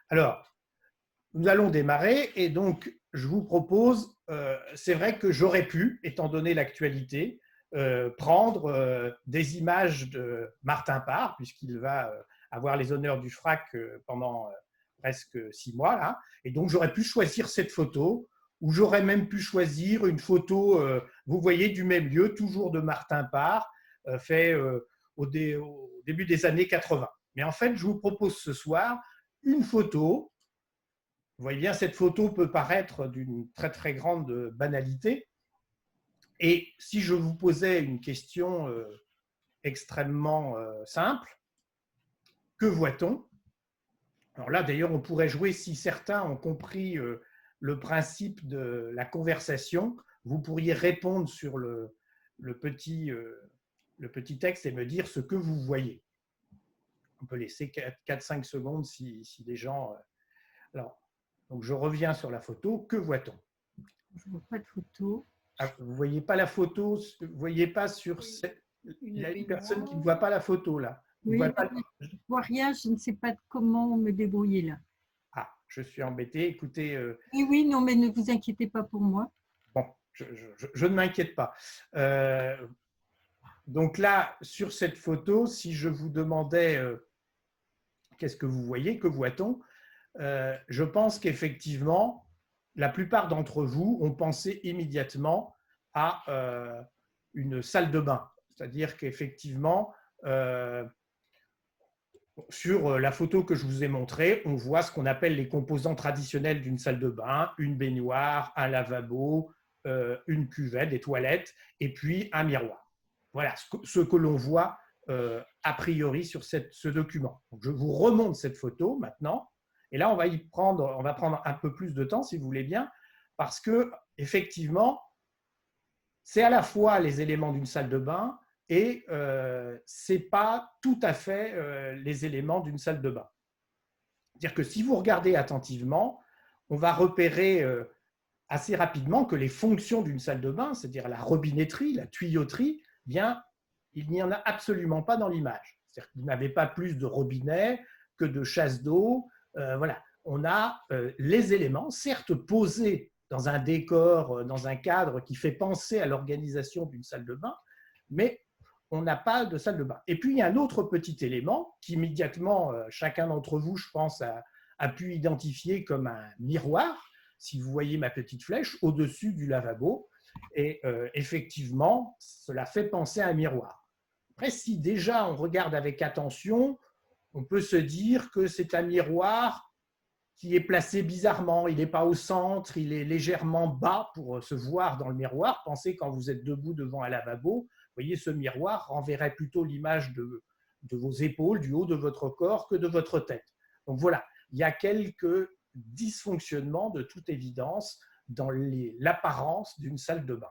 Alors, nous allons démarrer et donc je vous propose, c'est vrai que j'aurais pu, étant donné l'actualité, prendre des images de Martin Parr, puisqu'il va avoir les honneurs du FRAC pendant presque 6 mois, là. Et donc j'aurais pu choisir cette photo, ou j'aurais même pu choisir une photo, vous voyez, du même lieu, toujours de Martin Parr, fait au début des années 80. Mais en fait, je vous propose ce soir une photo. Vous voyez bien, cette photo peut paraître d'une très très grande banalité. Et si je vous posais une question extrêmement simple, que voit-on? Alors là, d'ailleurs, on pourrait jouer, si certains ont compris le principe de la conversation, vous pourriez répondre sur le petit texte et me dire ce que vous voyez. On peut laisser 4-5 secondes si les gens... Alors, donc je reviens sur la photo. Que voit-on? Je ne vois pas de photo. Ah, vous ne voyez pas la photo, vous ne voyez pas sur cette... Il y a une personne qui ne voit pas la photo là. Oui, Pas... je ne vois rien, je ne sais pas comment me débrouiller là. Ah, je suis embêté. Écoutez, Oui, oui, non, mais ne vous inquiétez pas pour moi. bon, je ne m'inquiète pas. Donc là, sur cette photo, si je vous demandais qu'est-ce que vous voyez, que voit-on, je pense qu'effectivement, la plupart d'entre vous ont pensé immédiatement à une salle de bain. C'est-à-dire qu'effectivement, sur la photo que je vous ai montrée, on voit ce qu'on appelle les composants traditionnels d'une salle de bain, une baignoire, un lavabo, une cuvette, des toilettes, et puis un miroir. Voilà ce que l'on voit a priori sur ce document. Donc, je vous remonte cette photo maintenant, et là on va prendre un peu plus de temps si vous voulez bien, parce que effectivement, c'est à la fois les éléments d'une salle de bain et ce n'est pas tout à fait les éléments d'une salle de bain. C'est-à-dire que si vous regardez attentivement, on va repérer assez rapidement que les fonctions d'une salle de bain, c'est-à-dire la robinetterie, la tuyauterie, bien, il n'y en a absolument pas dans l'image. C'est-à-dire qu'il n'avait pas plus de robinet que de chasse d'eau. Voilà, on a les éléments, certes posés dans un décor, dans un cadre qui fait penser à l'organisation d'une salle de bain, mais on n'a pas de salle de bain. Et puis, il y a un autre petit élément qui, immédiatement, chacun d'entre vous, je pense, a pu identifier comme un miroir, si vous voyez ma petite flèche, au-dessus du lavabo. Et effectivement, cela fait penser à un miroir. Après, si déjà on regarde avec attention, on peut se dire que c'est un miroir qui est placé bizarrement. Il n'est pas au centre, il est légèrement bas pour se voir dans le miroir. Pensez quand vous êtes debout devant un lavabo, vous voyez, ce miroir renverrait plutôt l'image de vos épaules, du haut de votre corps, que de votre tête. Donc voilà, il y a quelques dysfonctionnements de toute évidence dans l'apparence d'une salle de bain.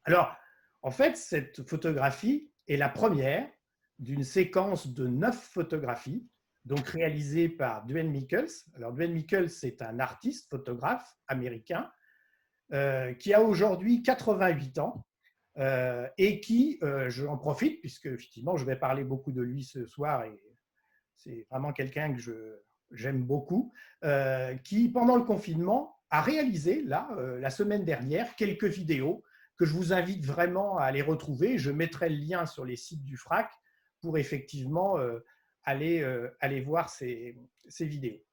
Alors, en fait, cette photographie est la première d'une séquence de 9 photographies, donc réalisées par Duane Michels. Alors, Duane Michels, c'est un artiste, photographe américain, qui a aujourd'hui 88 ans et qui, j'en profite, puisque effectivement, je vais parler beaucoup de lui ce soir et c'est vraiment quelqu'un que j'aime beaucoup, qui, pendant le confinement, a réalisé, là, la semaine dernière, quelques vidéos que je vous invite vraiment à aller retrouver. Je mettrai le lien sur les sites du FRAC pour effectivement aller voir ces vidéos.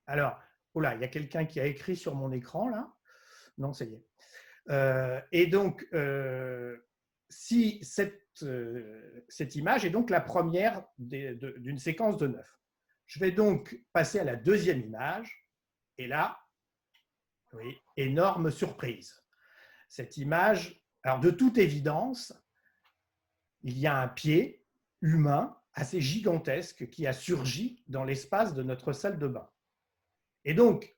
Alors, oh là, il y a quelqu'un qui a écrit sur mon écran, là. Non, ça y est. Et donc, si cette image est donc la première d'une séquence de 9. Je vais donc passer à la deuxième image. Et là, oui, énorme surprise. Cette image, alors de toute évidence, il y a un pied humain assez gigantesque qui a surgi dans l'espace de notre salle de bain. Et donc,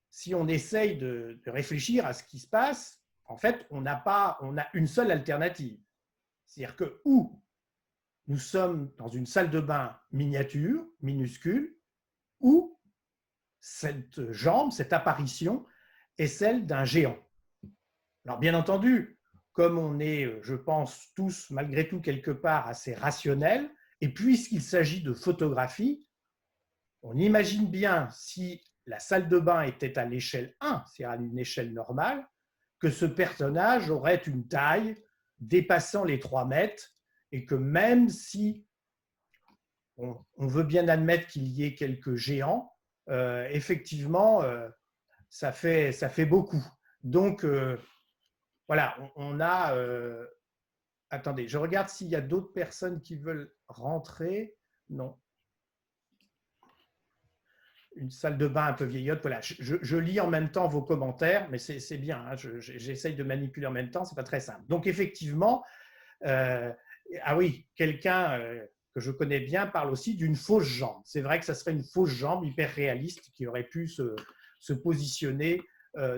si on essaye de réfléchir à ce qui se passe, en fait, on a une seule alternative. C'est-à-dire que ou nous sommes dans une salle de bain miniature, minuscule, ou cette jambe, cette apparition est celle d'un géant. Alors bien entendu, comme on est, je pense, tous malgré tout quelque part assez rationnels, et puisqu'il s'agit de photographie, On imagine bien, si la salle de bain était à l'échelle 1, c'est-à-dire à une échelle normale, que ce personnage aurait une taille dépassant les 3 mètres et que même si on veut bien admettre qu'il y ait quelques géants, effectivement, ça fait beaucoup. Donc, voilà, on a… attendez, je regarde s'il y a d'autres personnes qui veulent rentrer. Non. Une salle de bain un peu vieillotte. Voilà, je lis en même temps vos commentaires, mais c'est bien. Hein, j'essaye de manipuler en même temps, c'est pas très simple. Donc effectivement, ah oui, quelqu'un que je connais bien parle aussi d'une fausse jambe. C'est vrai que ça serait une fausse jambe hyper réaliste qui aurait pu se positionner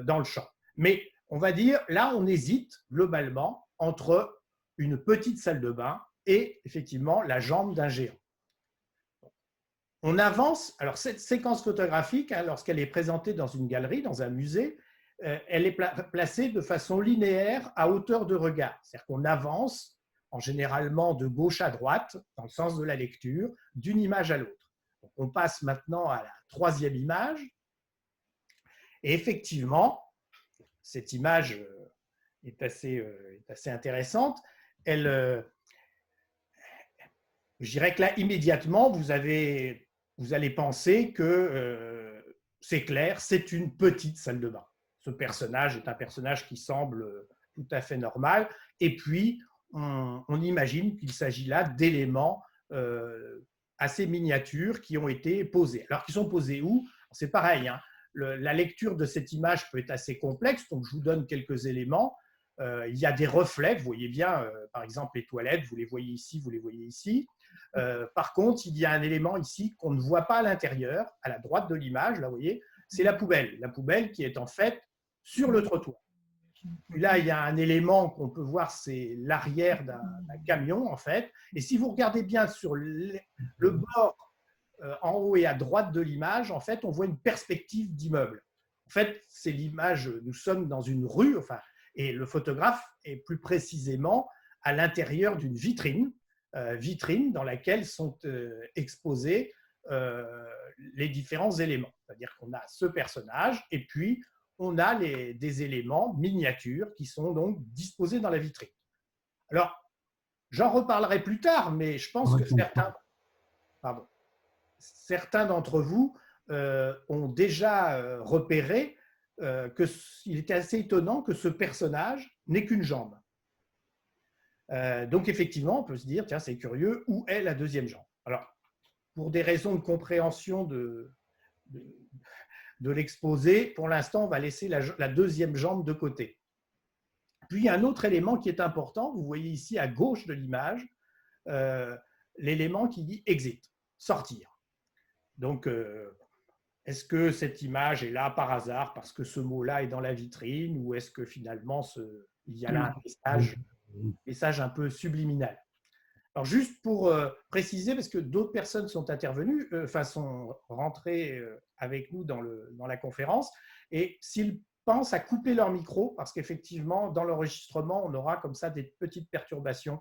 dans le champ. Mais on va dire, là, on hésite globalement entre une petite salle de bain et effectivement la jambe d'un géant. On avance, alors cette séquence photographique, hein, lorsqu'elle est présentée dans une galerie, dans un musée, elle est placée de façon linéaire à hauteur de regard. C'est-à-dire qu'on avance, en généralement de gauche à droite, dans le sens de la lecture, d'une image à l'autre. On passe maintenant à la 3e image. Et effectivement, cette image est assez intéressante. Je dirais que là, immédiatement, vous allez penser que c'est clair, c'est une petite salle de bain. Ce personnage est un personnage qui semble tout à fait normal. Et puis, on imagine qu'il s'agit là d'éléments assez miniatures qui ont été posés. Alors, qui sont posés où? C'est pareil, hein. La lecture de cette image peut être assez complexe, donc je vous donne quelques éléments. Il y a des reflets, vous voyez bien, par exemple, les toilettes, vous les voyez ici, vous les voyez ici. Par contre, il y a un élément ici qu'on ne voit pas à l'intérieur, à la droite de l'image, là, vous voyez, c'est la poubelle. La poubelle qui est en fait sur le trottoir. Puis là, il y a un élément qu'on peut voir, c'est l'arrière d'un camion, en fait. Et si vous regardez bien sur le bord en haut et à droite de l'image, en fait, on voit une perspective d'immeuble. En fait, c'est l'image, nous sommes dans une rue, enfin, et le photographe est plus précisément à l'intérieur d'une vitrine, dans laquelle sont exposés les différents éléments. C'est-à-dire qu'on a ce personnage et puis on a des éléments miniatures qui sont donc disposés dans la vitrine. Alors, j'en reparlerai plus tard, mais je pense que certains d'entre vous ont déjà repéré qu'il était assez étonnant que ce personnage n'ait qu'une jambe. Donc effectivement, on peut se dire, tiens, c'est curieux, où est la 2e jambe? Alors, pour des raisons de compréhension de l'exposé, pour l'instant, on va laisser la 2e jambe de côté. Puis, il y a un autre élément qui est important, vous voyez ici à gauche de l'image, l'élément qui dit « exit », sortir. Donc, est-ce que cette image est là par hasard parce que ce mot-là est dans la vitrine ou est-ce que finalement il y a là un message un peu subliminal? Alors, juste pour préciser, parce que d'autres personnes sont intervenues, sont rentrées avec nous dans la conférence, et s'ils pensent à couper leur micro, parce qu'effectivement, dans l'enregistrement, on aura comme ça des petites perturbations.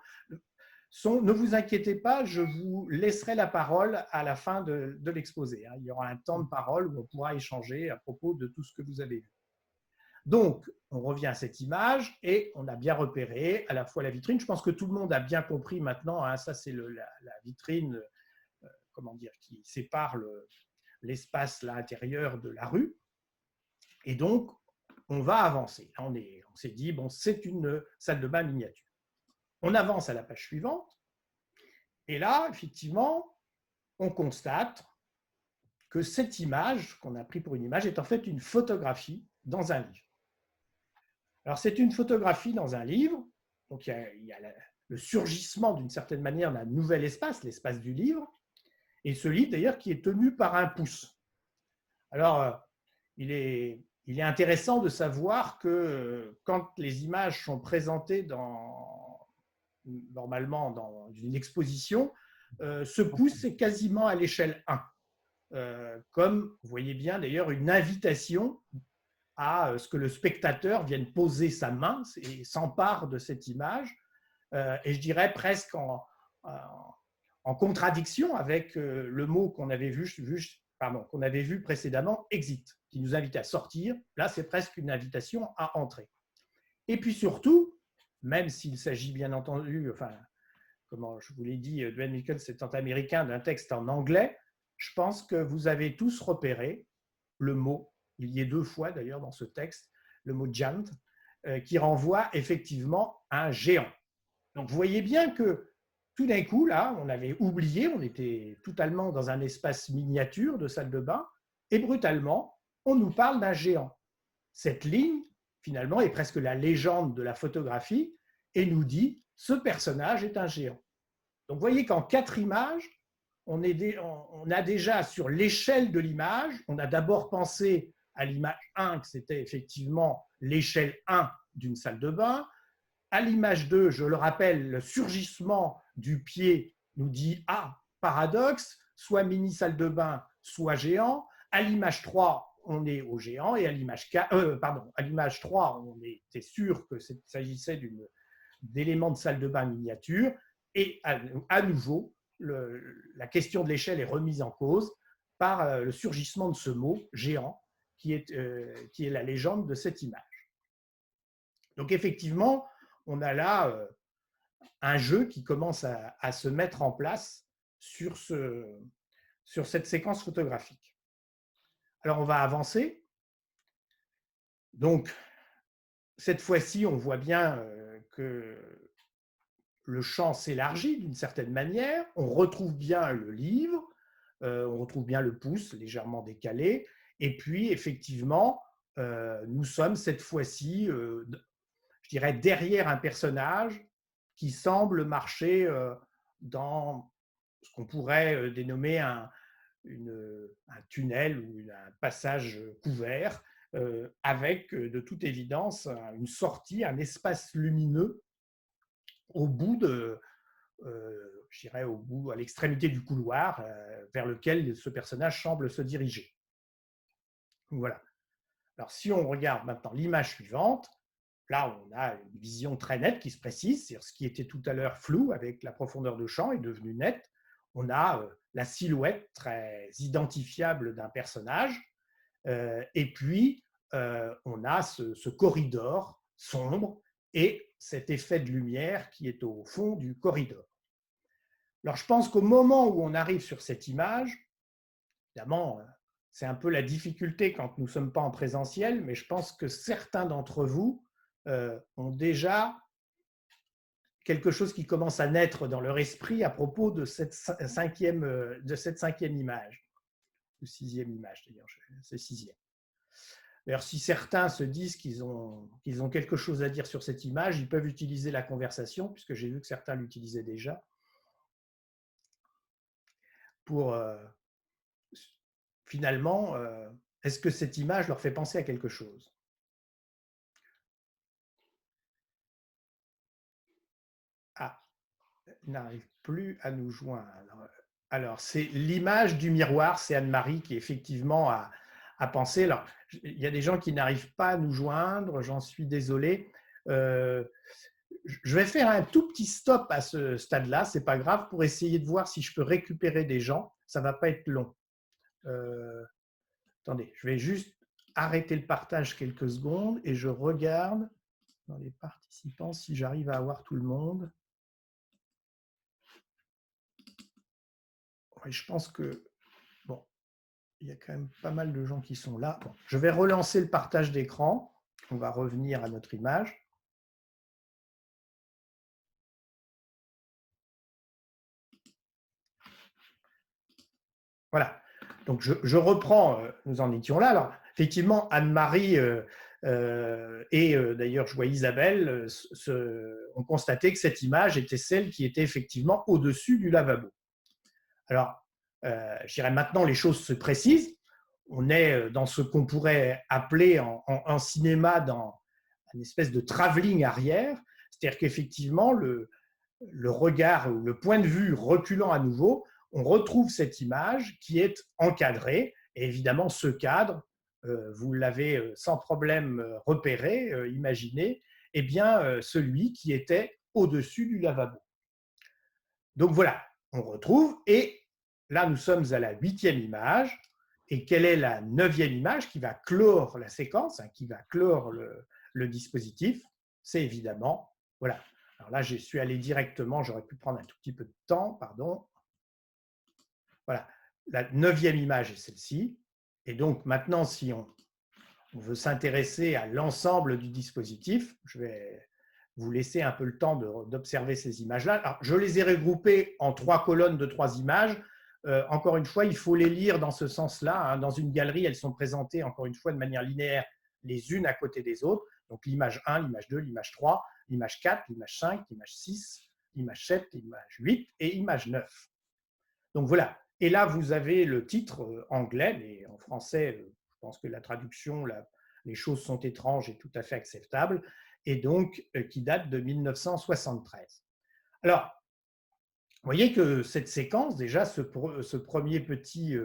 Ne vous inquiétez pas, je vous laisserai la parole à la fin de l'exposé. Il y aura un temps de parole où on pourra échanger à propos de tout ce que vous avez vu. Donc, on revient à cette image et on a bien repéré à la fois la vitrine. Je pense que tout le monde a bien compris maintenant. Hein, ça, c'est la vitrine, qui sépare l'espace intérieur de la rue. Et donc, on va avancer. Là, on s'est dit, bon, c'est une salle de bain miniature. On avance à la page suivante. Et là, effectivement, on constate que cette image qu'on a prise pour une image est en fait une photographie dans un livre. Alors, c'est une photographie dans un livre. Donc, il y a le surgissement d'une certaine manière d'un nouvel espace, l'espace du livre. Et ce livre, d'ailleurs, qui est tenu par un pouce. Alors, il est intéressant de savoir que quand les images sont présentées normalement dans une exposition, ce pouce est quasiment à l'échelle 1. Comme vous voyez bien d'ailleurs une invitation à ce que le spectateur vienne poser sa main et s'empare de cette image, et je dirais presque en contradiction avec le mot qu'on avait vu qu'on avait vu précédemment, Exit, qui nous invite à sortir. Là, c'est presque une invitation à entrer. Et puis surtout, même s'il s'agit bien entendu, comment je vous l'ai dit, Dwayne Mickens étant américain, d'un texte en anglais, je pense que vous avez tous repéré le mot, il y est 2 fois d'ailleurs dans ce texte, le mot giant, qui renvoie effectivement à un géant. Donc vous voyez bien que tout d'un coup, là, on avait oublié, on était totalement dans un espace miniature de salle de bain, et brutalement, on nous parle d'un géant. Cette ligne, finalement, est presque la légende de la photographie et nous dit « ce personnage est un géant ». Donc vous voyez qu'en 4 images, on a déjà sur l'échelle de l'image, on a d'abord pensé à l'image 1, que c'était effectivement l'échelle 1 d'une salle de bain. À l'image 2, je le rappelle, le surgissement du pied nous dit « Ah, paradoxe, soit mini salle de bain, soit géant ». À l'image 3, on est au géant, et à l'image 3, on était sûr que s'agissait d'éléments de salle de bain miniature. Et à nouveau, la question de l'échelle est remise en cause par le surgissement de ce mot géant, qui est la légende de cette image. Donc effectivement, on a là un jeu qui commence à se mettre en place sur cette séquence photographique. Alors on va avancer. Donc cette fois-ci, on voit bien que le champ s'élargit d'une certaine manière, on retrouve bien le livre, on retrouve bien le pouce légèrement décalé, et puis effectivement, nous sommes cette fois-ci, je dirais, derrière un personnage qui semble marcher dans ce qu'on pourrait dénommer un tunnel ou un passage couvert, avec de toute évidence une sortie, un espace lumineux au bout je dirais à l'extrémité du couloir vers lequel ce personnage semble se diriger. Voilà. Alors si on regarde maintenant l'image suivante, là on a une vision très nette qui se précise, c'est-à-dire ce qui était tout à l'heure flou avec la profondeur de champ est devenu net. On a la silhouette très identifiable d'un personnage, et puis on a ce corridor sombre et cet effet de lumière qui est au fond du corridor. Alors, je pense qu'au moment où on arrive sur cette image, évidemment, c'est un peu la difficulté quand nous ne sommes pas en présentiel, mais je pense que certains d'entre vous ont déjà quelque chose qui commence à naître dans leur esprit à propos de cette cinquième image, ou 6e image d'ailleurs, c'est 6e. D'ailleurs, si certains se disent qu'ils ont quelque chose à dire sur cette image, ils peuvent utiliser la conversation, puisque j'ai vu que certains l'utilisaient déjà, pour finalement, est-ce que cette image leur fait penser à quelque chose? Ah, il n'arrive plus à nous joindre. Alors, c'est l'image du miroir, c'est Anne-Marie qui effectivement a pensé. Alors, il y a des gens qui n'arrivent pas à nous joindre, j'en suis désolé. Je vais faire un tout petit stop à ce stade-là, c'est pas grave, pour essayer de voir si je peux récupérer des gens. Ça ne va pas être long. Attendez, je vais juste arrêter le partage quelques secondes et je regarde dans les participants si j'arrive à avoir tout le monde. Ouais, je pense que, bon, il y a quand même pas mal de gens qui sont là. Bon, je vais relancer le partage d'écran. On va revenir à notre image. Voilà. Donc, je reprends, nous en étions là. Alors, effectivement, Anne-Marie et d'ailleurs, je vois Isabelle, ont constaté que cette image était celle qui était effectivement au-dessus du lavabo. Alors, je dirais maintenant, les choses se précisent. On est dans ce qu'on pourrait appeler en cinéma dans une espèce de travelling arrière, c'est-à-dire qu'effectivement, le regard ou le point de vue reculant à nouveau, on retrouve cette image qui est encadrée. Et évidemment, ce cadre, vous l'avez sans problème repéré, imaginé, eh bien, celui qui était au-dessus du lavabo. Donc voilà, on retrouve. Et là, nous sommes à la 8e image. Et quelle est la 9e image qui va clore la séquence, hein, qui va clore le dispositif? C'est évidemment, voilà. Alors là, je suis allé directement, j'aurais pu prendre un tout petit peu de temps, pardon. Voilà, la 9e image est celle-ci. Et donc maintenant, si on veut s'intéresser à l'ensemble du dispositif, je vais vous laisser un peu le temps d'observer ces images-là. Alors, je les ai regroupées en 3 colonnes de 3 images. Encore une fois, il faut les lire dans ce sens-là, hein. Dans une galerie, elles sont présentées, encore une fois, de manière linéaire, les unes à côté des autres. Donc l'image 1, l'image 2, l'image 3, l'image 4, l'image 5, l'image 6, l'image 7, l'image 8 et l'image 9. Donc voilà. Et là, vous avez le titre anglais, mais en français, je pense que la traduction, les choses sont étranges et tout à fait acceptables, et donc qui date de 1973. Alors, vous voyez que cette séquence, déjà, ce premier petit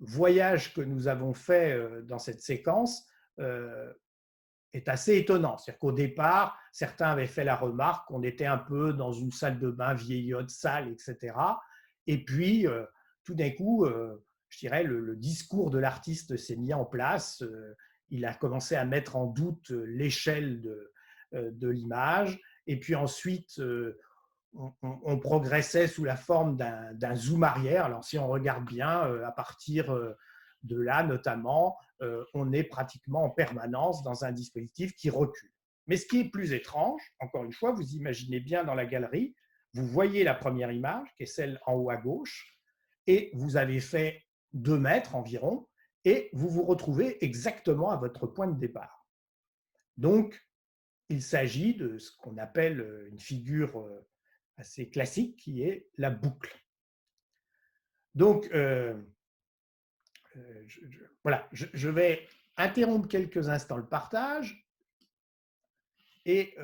voyage que nous avons fait dans cette séquence est assez étonnant. C'est-à-dire qu'au départ, certains avaient fait la remarque qu'on était un peu dans une salle de bain vieillotte, sale, etc. Et puis, tout d'un coup, je dirais, le discours de l'artiste s'est mis en place. Il a commencé à mettre en doute l'échelle de l'image. Et puis ensuite, on progressait sous la forme d'un zoom arrière. Alors, si on regarde bien, à partir de là, notamment, on est pratiquement en permanence dans un dispositif qui recule. Mais ce qui est plus étrange, encore une fois, vous imaginez bien dans la galerie, vous voyez la première image, qui est celle en haut à gauche, et vous avez fait 2 mètres environ, et vous vous retrouvez exactement à votre point de départ. Donc, il s'agit de ce qu'on appelle une figure assez classique, qui est la boucle. Donc, voilà, je vais interrompre quelques instants le partage. Et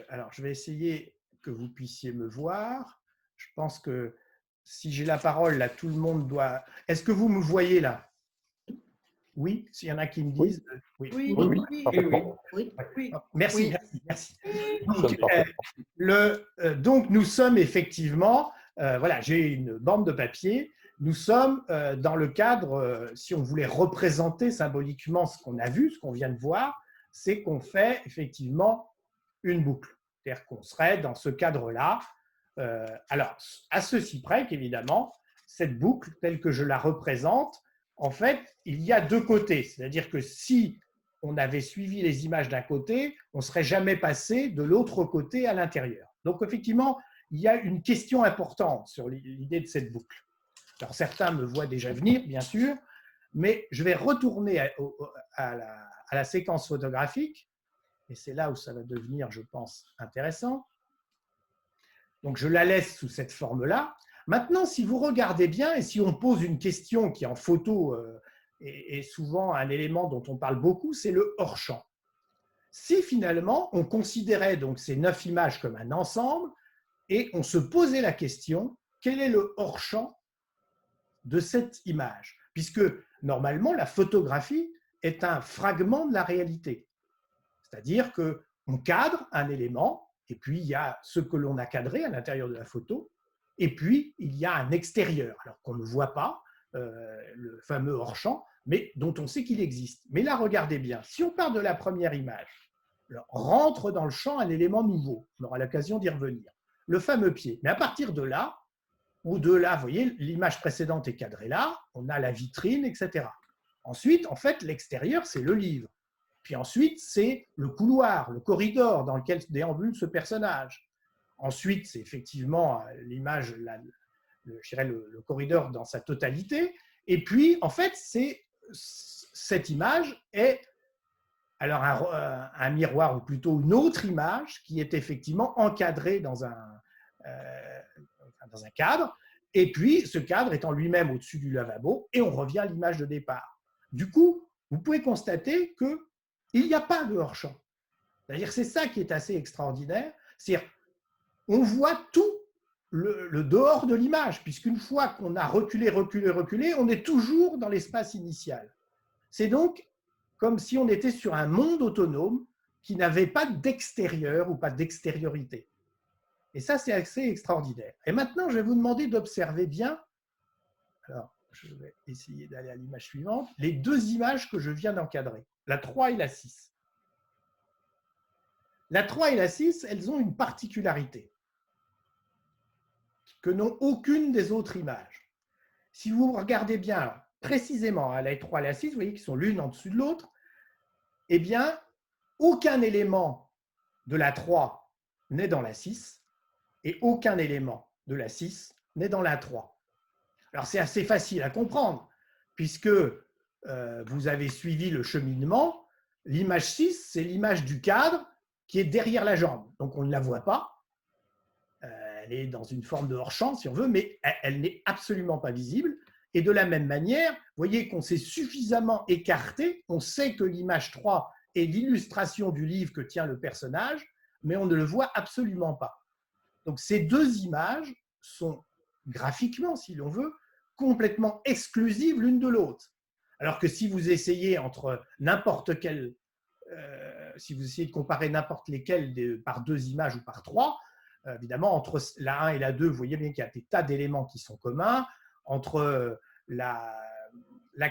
alors, je vais essayer que vous puissiez me voir. Je pense que si j'ai la parole, là, tout le monde doit… Est-ce que vous me voyez là? Oui, s'il y en a qui me disent… Oui, oui, oui, parfaitement. Merci, merci. Donc, nous sommes effectivement… voilà, j'ai une bande de papier. Nous sommes dans le cadre, si on voulait représenter symboliquement ce qu'on a vu, ce qu'on vient de voir, c'est qu'on fait effectivement une boucle. C'est-à-dire qu'on serait dans ce cadre-là. Alors, à ceci près qu'évidemment, cette boucle, telle que je la représente, en fait, il y a 2 côtés. C'est-à-dire que si on avait suivi les images d'un côté, on ne serait jamais passé de l'autre côté à l'intérieur. Donc, effectivement, il y a une question importante sur l'idée de cette boucle. Alors, certains me voient déjà venir, bien sûr, mais je vais retourner à la séquence photographique, et c'est là où ça va devenir, je pense, intéressant. Donc, je la laisse sous cette forme-là. Maintenant, si vous regardez bien, et si on pose une question qui en photo est souvent un élément dont on parle beaucoup, c'est le hors-champ. Si finalement, on considérait donc ces 9 images comme un ensemble, et on se posait la question, quel est le hors-champ de cette image? Puisque normalement, la photographie est un fragment de la réalité. C'est-à-dire qu'on cadre un élément, et puis il y a ce que l'on a cadré à l'intérieur de la photo, et puis il y a un extérieur, alors qu'on ne voit pas, le fameux hors-champ, mais dont on sait qu'il existe. Mais là, regardez bien, si on part de la première image, alors, rentre dans le champ un élément nouveau, on aura l'occasion d'y revenir, le fameux pied. Mais à partir de là, au-delà, vous voyez, l'image précédente est cadrée là, on a la vitrine, etc. Ensuite, en fait, l'extérieur, c'est le livre. Puis ensuite, c'est le couloir, le corridor dans lequel déambule ce personnage. Ensuite, c'est effectivement l'image, je dirais le corridor dans sa totalité. Et puis, en fait, cette image est alors un miroir, ou plutôt une autre image qui est effectivement encadrée dans un cadre. Et puis, ce cadre étant lui-même au-dessus du lavabo, et on revient à l'image de départ. Du coup, vous pouvez constater qu'il n'y a pas de hors-champ. C'est-à-dire c'est ça qui est assez extraordinaire. C'est-à-dire on voit tout le dehors de l'image, puisqu'une fois qu'on a reculé, on est toujours dans l'espace initial. C'est donc comme si on était sur un monde autonome qui n'avait pas d'extérieur ou pas d'extériorité. Et ça, c'est assez extraordinaire. Et maintenant, je vais vous demander d'observer bien. Alors, je vais essayer d'aller à l'image suivante, les deux images que je viens d'encadrer, la 3 et la 6. La 3 et la 6, elles ont une particularité que n'ont aucune des autres images. Si vous regardez bien précisément à la 3 et la 6, vous voyez qu'ils sont l'une en dessus de l'autre, eh bien, aucun élément de la 3 n'est dans la 6 et aucun élément de la 6 n'est dans la 3. Alors, c'est assez facile à comprendre, puisque vous avez suivi le cheminement. L'image 6, c'est l'image du cadre qui est derrière la jambe. Donc, on ne la voit pas. Elle est dans une forme de hors-champ, si on veut, mais elle n'est absolument pas visible. Et de la même manière, vous voyez qu'on s'est suffisamment écarté. On sait que l'image 3 est l'illustration du livre que tient le personnage, mais on ne le voit absolument pas. Donc, ces deux images sont graphiquement, si l'on veut, complètement exclusives l'une de l'autre. Alors que si vous essayez entre n'importe quel, si vous essayez de comparer n'importe lesquelles par deux images ou par trois, évidemment, entre la 1 et la 2, vous voyez bien qu'il y a des tas d'éléments qui sont communs. Entre la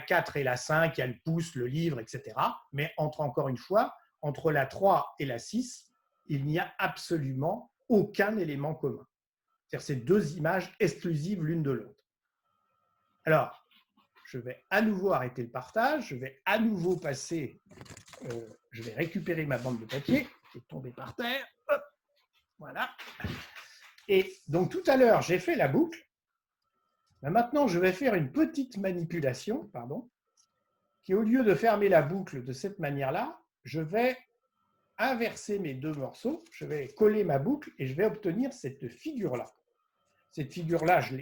4 et la 5, il y a le pouce, le livre, etc. Mais encore une fois, entre la 3 et la 6, il n'y a absolument aucun élément commun. C'est-à-dire ces deux images exclusives l'une de l'autre. Alors, je vais à nouveau arrêter le partage, je vais à nouveau passer, je vais récupérer ma bande de papier qui est tombée par terre. Hop, voilà. Et donc tout à l'heure, j'ai fait la boucle. Maintenant, je vais faire une petite manipulation, qui au lieu de fermer la boucle de cette manière-là, je vais inverser mes deux morceaux, je vais coller ma boucle et je vais obtenir cette figure-là. Cette figure-là, je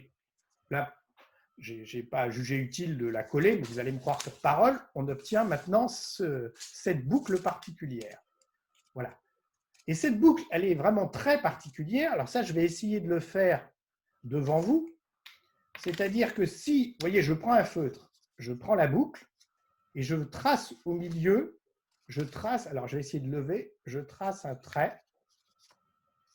n'ai pas jugé utile de la coller, mais vous allez me croire sur parole, on obtient maintenant cette boucle particulière. Voilà. Et cette boucle, elle est vraiment très particulière. Alors ça, je vais essayer de le faire devant vous. C'est-à-dire que si, vous voyez, je prends un feutre, je prends la boucle et je trace au milieu, alors je vais essayer de lever, je trace un trait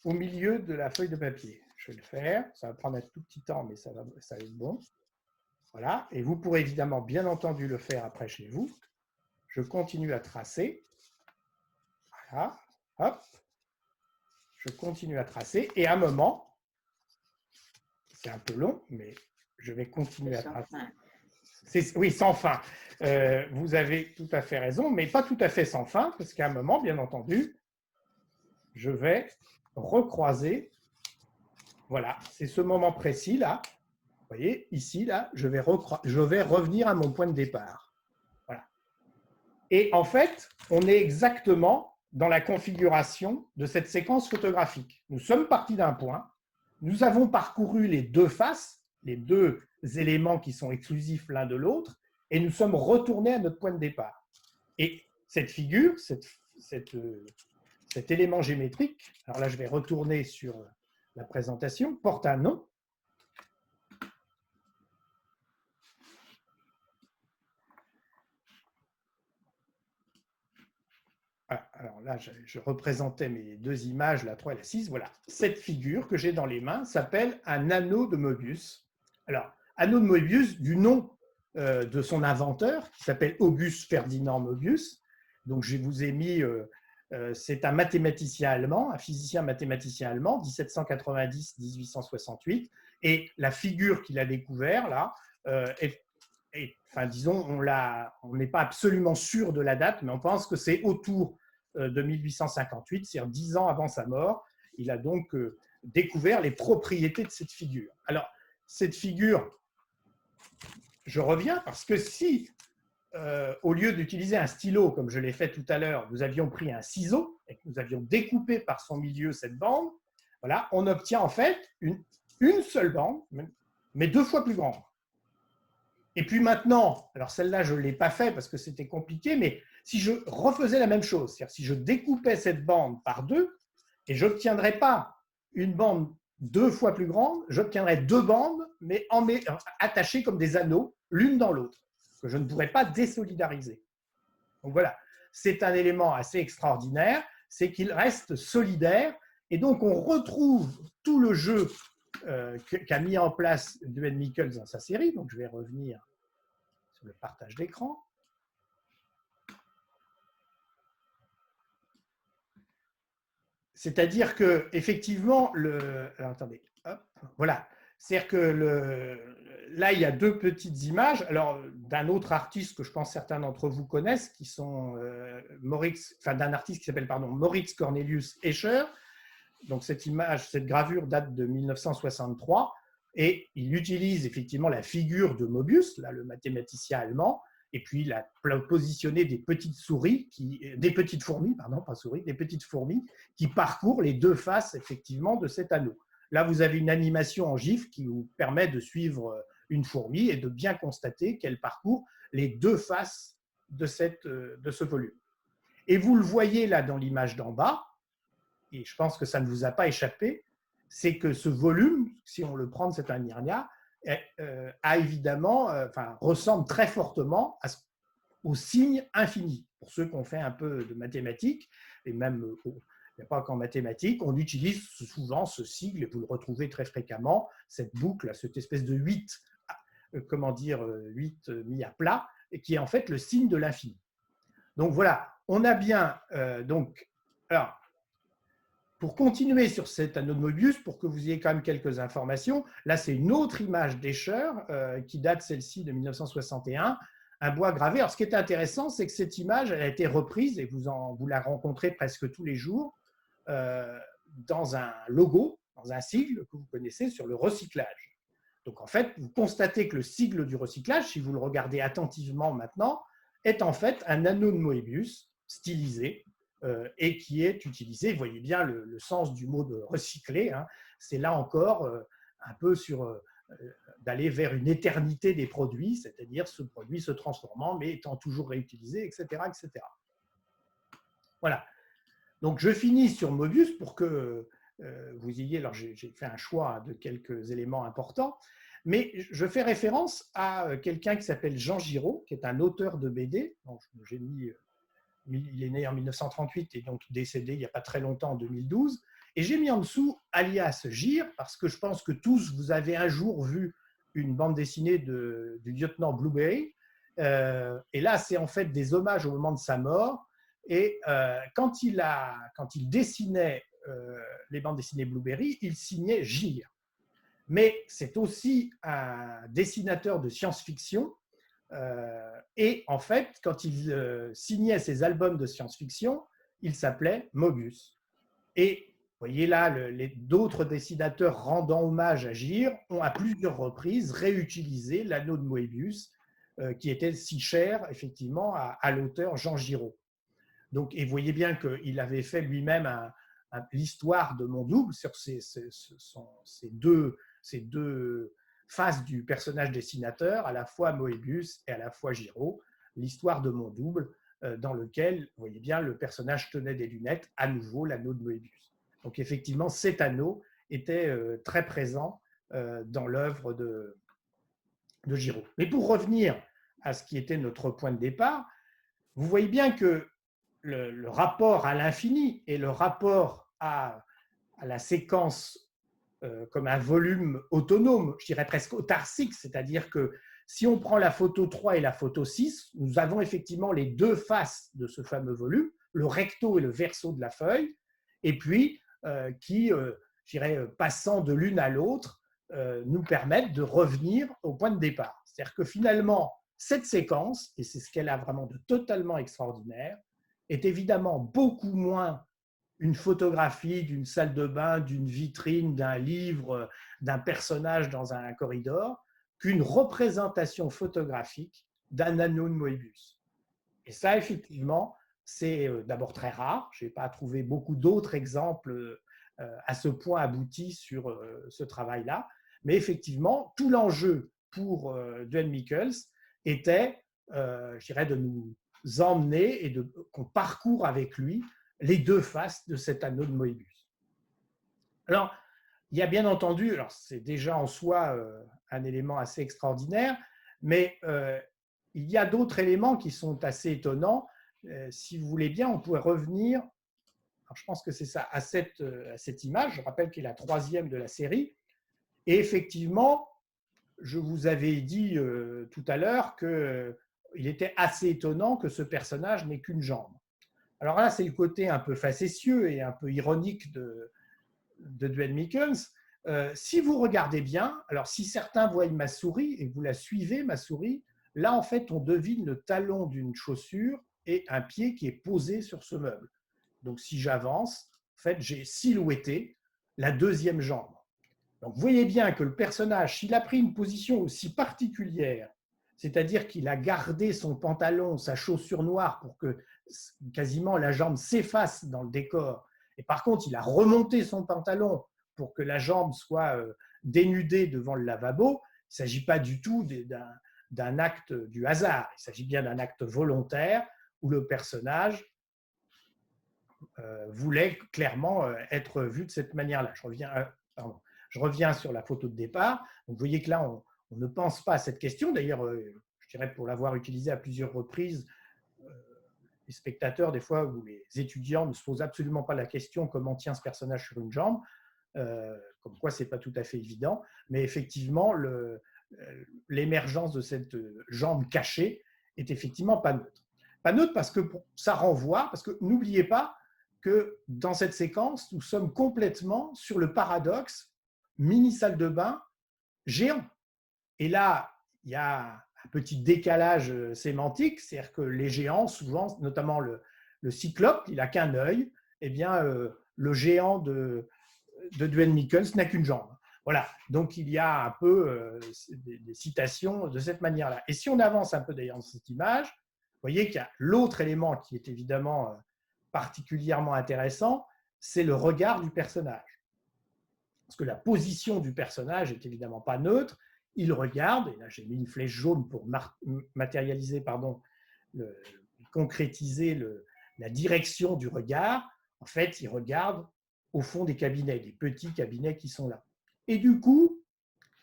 au milieu de la feuille de papier. Je vais le faire, ça va prendre un tout petit temps, mais ça va être bon. Voilà, et vous pourrez évidemment, bien entendu, le faire après chez vous. Je continue à tracer. Voilà, hop. Je continue à tracer et à un moment, c'est un peu long, mais je vais continuer à tracer. Oui, sans fin. Vous avez tout à fait raison, mais pas tout à fait sans fin, parce qu'à un moment, bien entendu, je vais recroiser. Voilà, c'est ce moment précis là. Vous voyez, ici, là, je vais revenir à mon point de départ. Voilà. Et en fait, on est exactement dans la configuration de cette séquence photographique. Nous sommes partis d'un point, nous avons parcouru les deux faces, les deux éléments qui sont exclusifs l'un de l'autre, et nous sommes retournés à notre point de départ. Et cette figure, cet élément géométrique, alors là je vais retourner sur la présentation, porte un nom. Alors là, je représentais mes deux images, la 3 et la 6. Voilà, cette figure que j'ai dans les mains s'appelle un anneau de Möbius. Alors, anneau de Möbius, du nom de son inventeur, qui s'appelle August Ferdinand Möbius. Donc, je vous ai mis, c'est un mathématicien allemand, un physicien mathématicien allemand, 1790-1868. Et la figure qu'il a découvert, là, enfin, disons, on n'est pas absolument sûr de la date, mais on pense que c'est autour de 1858, c'est-à-dire 10 ans avant sa mort. Il a donc découvert les propriétés de cette figure. Alors, cette figure, je reviens parce que si, au lieu d'utiliser un stylo, comme je l'ai fait tout à l'heure, nous avions pris un ciseau et que nous avions découpé par son milieu cette bande, voilà, on obtient en fait une seule bande, mais deux fois plus grande. Et puis maintenant, alors celle-là, je ne l'ai pas fait parce que c'était compliqué, mais si je refaisais la même chose, c'est-à-dire si je découpais cette bande par deux, et je n'obtiendrais pas une bande deux fois plus grande, j'obtiendrais deux bandes, mais attachées comme des anneaux, l'une dans l'autre, que je ne pourrais pas désolidariser. Donc voilà, c'est un élément assez extraordinaire, c'est qu'il reste solidaire, et donc on retrouve tout le jeu qu'a mis en place Duane Michels dans sa série. Donc, je vais revenir sur le partage d'écran. C'est-à-dire que effectivement, alors, attendez, hop, voilà. C'est-à-dire que là, il y a deux petites images. Alors, d'un autre artiste que je pense certains d'entre vous connaissent, qui sont d'un artiste qui s'appelle Moritz Cornelius Escher. Donc, cette image, cette gravure date de 1963 et il utilise effectivement la figure de Mobius, là, le mathématicien allemand, et puis il a positionné des petites fourmis, des petites fourmis qui parcourent les deux faces effectivement de cet anneau. Là, vous avez une animation en GIF qui vous permet de suivre une fourmi et de bien constater qu'elle parcourt les deux faces de ce volume. Et vous le voyez là dans l'image d'en bas, et je pense que ça ne vous a pas échappé, c'est que ce volume, si on le prend de cette manière-là, a évidemment, ressemble très fortement au signe infini. Pour ceux qui ont fait un peu de mathématiques, et même, il n'y a pas qu'en mathématiques, on utilise souvent ce sigle, et vous le retrouvez très fréquemment, cette boucle, cette espèce de 8, 8 mis à plat, et qui est en fait le signe de l'infini. Donc voilà, on a bien, alors, pour continuer sur cet anneau de Mobius, pour que vous ayez quand même quelques informations, là c'est une autre image d'Escher qui date celle-ci de 1961, un bois gravé. Alors ce qui est intéressant, c'est que cette image elle a été reprise, et vous la rencontrez presque tous les jours, dans un logo, dans un sigle que vous connaissez sur le recyclage. Donc en fait, vous constatez que le sigle du recyclage, si vous le regardez attentivement maintenant, est en fait un anneau de Mobius stylisé, et qui est utilisé, vous voyez bien le sens du mot de recycler, hein, c'est là encore un peu d'aller vers une éternité des produits, c'est-à-dire ce produit se transformant mais étant toujours réutilisé, etc. etc. Voilà. Donc je finis sur Mobius pour que vous ayez, alors j'ai fait un choix de quelques éléments importants, mais je fais référence à quelqu'un qui s'appelle Jean Giraud, qui est un auteur de BD, donc j'ai mis... Il est né en 1938 et donc décédé il n'y a pas très longtemps, en 2012. Et j'ai mis en dessous alias Gire, parce que je pense que tous, vous avez un jour vu une bande dessinée du lieutenant Blueberry. Et là, c'est en fait des hommages au moment de sa mort. Et quand il dessinait les bandes dessinées Blueberry, il signait Gire. Mais c'est aussi un dessinateur de science-fiction. Et en fait, quand il signait ses albums de science-fiction, il s'appelait Mobius. Et vous voyez là, d'autres dessinateurs rendant hommage à Gire ont à plusieurs reprises réutilisé l'anneau de Mobius, qui était si cher effectivement à l'auteur Jean Giraud. Donc, et vous voyez bien qu'il avait fait lui-même l'histoire de Mon Double sur ces deux face du personnage dessinateur, à la fois Moebius et à la fois Giraud, l'histoire de Mon Double, dans lequel, vous voyez bien, le personnage tenait des lunettes, à nouveau l'anneau de Moebius. Donc effectivement, cet anneau était très présent dans l'œuvre de Giraud. Mais pour revenir à ce qui était notre point de départ, vous voyez bien que le rapport à l'infini et le rapport à la séquence comme un volume autonome, je dirais presque autarcique, c'est-à-dire que si on prend la photo 3 et la photo 6, nous avons effectivement les deux faces de ce fameux volume, le recto et le verso de la feuille, et puis qui, je dirais, passant de l'une à l'autre, nous permettent de revenir au point de départ. C'est-à-dire que finalement, cette séquence, et c'est ce qu'elle a vraiment de totalement extraordinaire, est évidemment beaucoup moins une photographie d'une salle de bain, d'une vitrine, d'un livre, d'un personnage dans un corridor, qu'une représentation photographique d'un anneau de Moebius. Et ça, effectivement, c'est d'abord très rare. Je n'ai pas trouvé beaucoup d'autres exemples à ce point aboutis sur ce travail-là. Mais effectivement, tout l'enjeu pour Duane Michels était, je dirais, de nous emmener et qu'on parcourt avec lui les deux faces de cet anneau de Moebius. Alors, il y a bien entendu, alors c'est déjà en soi un élément assez extraordinaire, mais il y a d'autres éléments qui sont assez étonnants. Si vous voulez bien, on pourrait revenir, alors je pense que c'est ça, à cette image, je rappelle qu'elle est la troisième de la série. Et effectivement, je vous avais dit tout à l'heure qu'il était assez étonnant que ce personnage n'ait qu'une jambe. Alors là, c'est le côté un peu facétieux et un peu ironique de Duane Mickens. Si vous regardez bien, alors si certains voient ma souris et vous la suivez, ma souris, là, en fait, on devine le talon d'une chaussure et un pied qui est posé sur ce meuble. Donc, si j'avance, en fait, j'ai silhouetté la deuxième jambe. Donc, vous voyez bien que le personnage, s'il a pris une position aussi particulière, c'est-à-dire qu'il a gardé son pantalon, sa chaussure noire pour que quasiment la jambe s'efface dans le décor, et par contre, il a remonté son pantalon pour que la jambe soit dénudée devant le lavabo, il ne s'agit pas du tout d'un acte du hasard, il s'agit bien d'un acte volontaire où le personnage voulait clairement être vu de cette manière-là. Je reviens sur la photo de départ. Donc, vous voyez que là, on ne pense pas à cette question. D'ailleurs, je dirais pour l'avoir utilisé à plusieurs reprises, les spectateurs, des fois, ou les étudiants ne se posent absolument pas la question comment tient ce personnage sur une jambe, comme quoi ce n'est pas tout à fait évident. Mais effectivement, l'émergence de cette jambe cachée est effectivement pas neutre. Pas neutre parce que ça renvoie, parce que n'oubliez pas que dans cette séquence, nous sommes complètement sur le paradoxe mini-salle de bain géant. Et là, il y a un petit décalage sémantique, c'est-à-dire que les géants, souvent, notamment le cyclope, il n'a qu'un œil, eh bien, le géant de Duane Mickens n'a qu'une jambe. Voilà, donc il y a un peu des citations de cette manière-là. Et si on avance un peu d'ailleurs dans cette image, vous voyez qu'il y a l'autre élément qui est évidemment particulièrement intéressant, c'est le regard du personnage. Parce que la position du personnage n'est évidemment pas neutre. Il regarde, et là j'ai mis une flèche jaune pour matérialiser, concrétiser la direction du regard. En fait, il regarde au fond des cabinets, des petits cabinets qui sont là. Et du coup,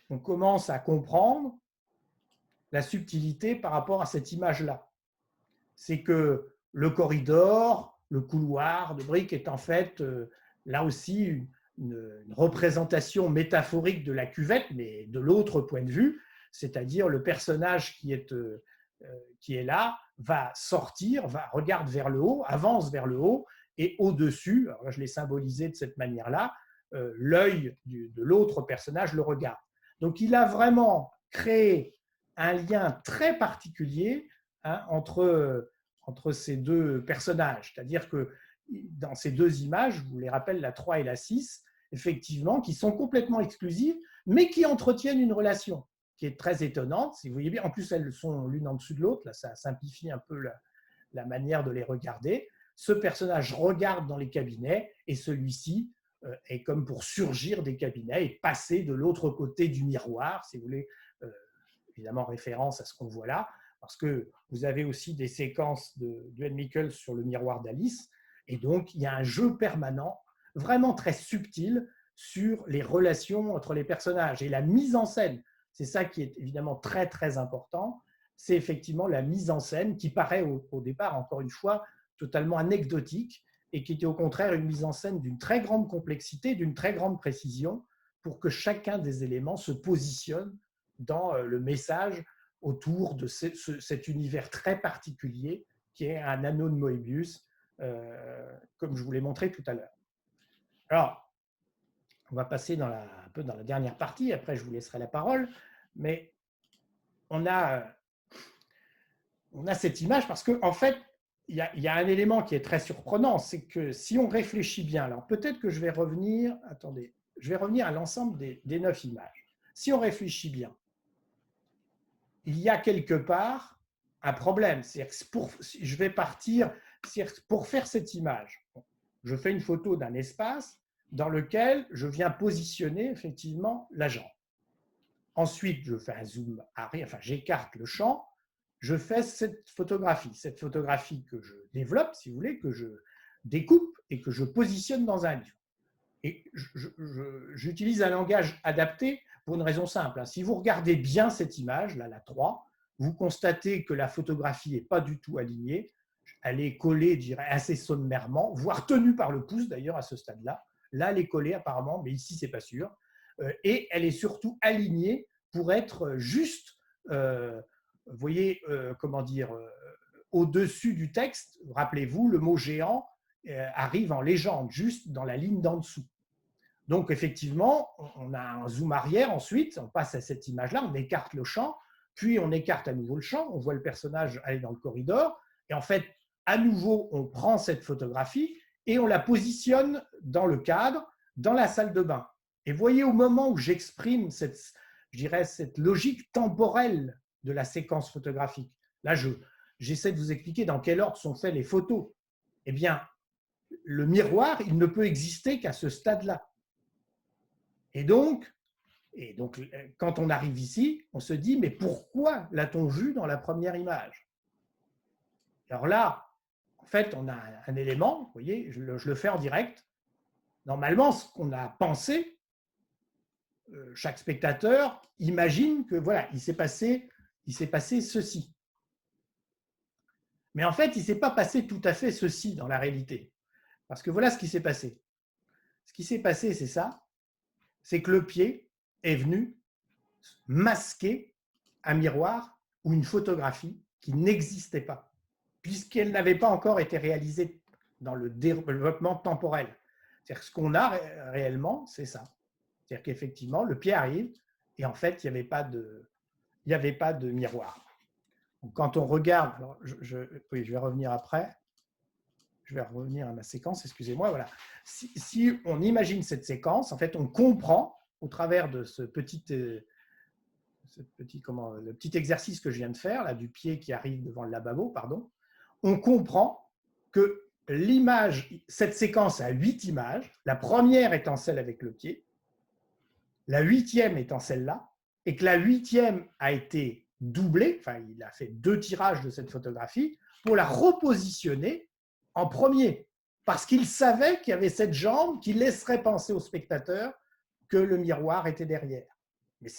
on commence à comprendre la subtilité par rapport à cette image-là. C'est que le corridor, le couloir de briques est en fait là aussi une représentation métaphorique de la cuvette, mais de l'autre point de vue, c'est-à-dire le personnage qui est là va sortir, regarde vers le haut, avance vers le haut, et au-dessus, alors là, je l'ai symbolisé de cette manière-là, l'œil de l'autre personnage le regarde. Donc il a vraiment créé un lien très particulier entre ces deux personnages. C'est-à-dire que dans ces deux images, je vous les rappelle, la 3 et la 6, effectivement, qui sont complètement exclusives, mais qui entretiennent une relation qui est très étonnante. Si vous voyez bien, en plus, elles sont l'une en dessous de l'autre. Là, ça simplifie un peu la manière de les regarder. Ce personnage regarde dans les cabinets et celui-ci est comme pour surgir des cabinets et passer de l'autre côté du miroir, si vous voulez, évidemment référence à ce qu'on voit là, parce que vous avez aussi des séquences de Duane Mickens sur le miroir d'Alice, et donc il y a un jeu permanent, vraiment très subtil, sur les relations entre les personnages et la mise en scène. C'est ça qui est évidemment très très important, c'est effectivement la mise en scène qui paraît au départ, encore une fois, totalement anecdotique, et qui était au contraire une mise en scène d'une très grande complexité, d'une très grande précision, pour que chacun des éléments se positionne dans le message autour de cet univers très particulier qui est un anneau de Moebius, comme je vous l'ai montré tout à l'heure. Alors, on va passer un peu dans la dernière partie, après je vous laisserai la parole, mais on a cette image parce qu'en fait, il y a un élément qui est très surprenant, c'est que si on réfléchit bien, alors peut-être que je vais revenir à l'ensemble des 9 images. Si on réfléchit bien, il y a quelque part un problème. Je vais partir pour faire cette image. Je fais une photo d'un espace dans lequel je viens positionner effectivement la jambe. Ensuite, je fais un zoom arrière, enfin j'écarte le champ, je fais cette photographie que je développe, si vous voulez, que je découpe et que je positionne dans un livre. Et j'utilise un langage adapté pour une raison simple. Si vous regardez bien cette image, là, la 3, vous constatez que la photographie n'est pas du tout alignée. Elle est collée, je dirais, assez sommairement, voire tenue par le pouce d'ailleurs à ce stade-là. Là, elle est collée apparemment, mais ici, ce n'est pas sûr. et elle est surtout alignée pour être juste, vous voyez, comment dire, au-dessus du texte. Rappelez-vous, le mot géant arrive en légende, juste dans la ligne d'en dessous. Donc, effectivement, on a un zoom arrière ensuite, on passe à cette image-là, on écarte le champ, puis on écarte à nouveau le champ, on voit le personnage aller dans le corridor, et en fait, à nouveau, on prend cette photographie et on la positionne dans le cadre, dans la salle de bain. Et voyez, au moment où j'exprime cette, je dirais, cette logique temporelle de la séquence photographique, là, j'essaie de vous expliquer dans quel ordre sont faites les photos. Eh bien, le miroir, il ne peut exister qu'à ce stade-là. Et donc, quand on arrive ici, on se dit, mais pourquoi l'a-t-on vu dans la première image? Alors là, en fait, on a un élément, vous voyez, je le fais en direct. Normalement, ce qu'on a pensé, chaque spectateur imagine que voilà, il s'est passé ceci. Mais en fait, il ne s'est pas passé tout à fait ceci dans la réalité. Parce que voilà ce qui s'est passé. Ce qui s'est passé, c'est ça, c'est que le pied est venu masquer un miroir ou une photographie qui n'existait pas, puisqu'elle n'avait pas encore été réalisée dans le développement temporel. C'est-à-dire que ce qu'on a réellement, c'est ça. C'est-à-dire qu'effectivement, le pied arrive et en fait, il n'y avait pas de miroir. Donc, quand on regarde, alors oui, je vais revenir après. Je vais revenir à ma séquence, excusez-moi. Voilà. Si on imagine cette séquence, en fait, on comprend au travers de le petit exercice que je viens de faire, là, du pied qui arrive devant le lavabo, pardon, on comprend que l'image, cette séquence a 8 images, la première étant celle avec le pied, la 8e étant celle-là, et que la 8e a été doublée, enfin, il a fait 2 tirages de cette photographie pour la repositionner en premier, parce qu'il savait qu'il y avait cette jambe qui laisserait penser au spectateur que le miroir était derrière. Mais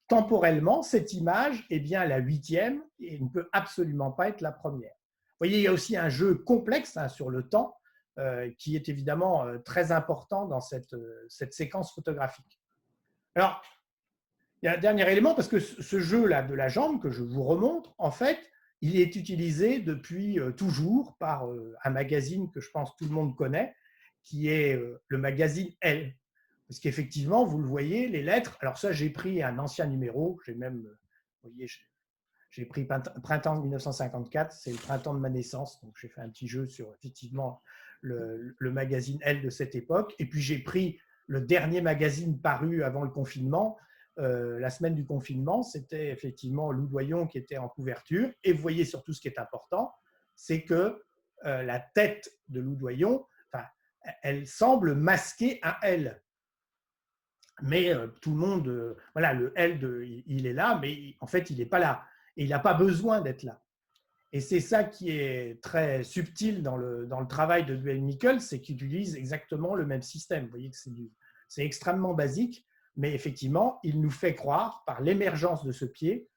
temporellement, cette image est bien la 8e et ne peut absolument pas être la première. Vous voyez, il y a aussi un jeu complexe sur le temps qui est évidemment très important dans cette séquence photographique. Alors, il y a un dernier élément, parce que ce jeu-là de la jambe que je vous remontre, en fait, il est utilisé depuis toujours par un magazine que je pense tout le monde connaît, qui est le magazine Elle. Parce qu'effectivement, vous le voyez, les lettres, alors ça, j'ai pris un ancien numéro, j'ai même, vous voyez, j'ai pris printemps 1954, c'est le printemps de ma naissance, donc j'ai fait un petit jeu sur effectivement le magazine Elle de cette époque. Et puis j'ai pris le dernier magazine paru avant le confinement, la semaine du confinement, c'était effectivement Loudoyon qui était en couverture. Et vous voyez surtout ce qui est important, c'est que la tête de Loudoyon, elle semble masquer un L. Mais tout le monde, voilà, le L, il est là, mais en fait, il n'est pas là. Et il n'a pas besoin d'être là. Et c'est ça qui est très subtil dans le travail de Duane Michels, c'est qu'il utilise exactement le même système. Vous voyez que c'est extrêmement basique, mais effectivement, il nous fait croire, par l'émergence de ce pied,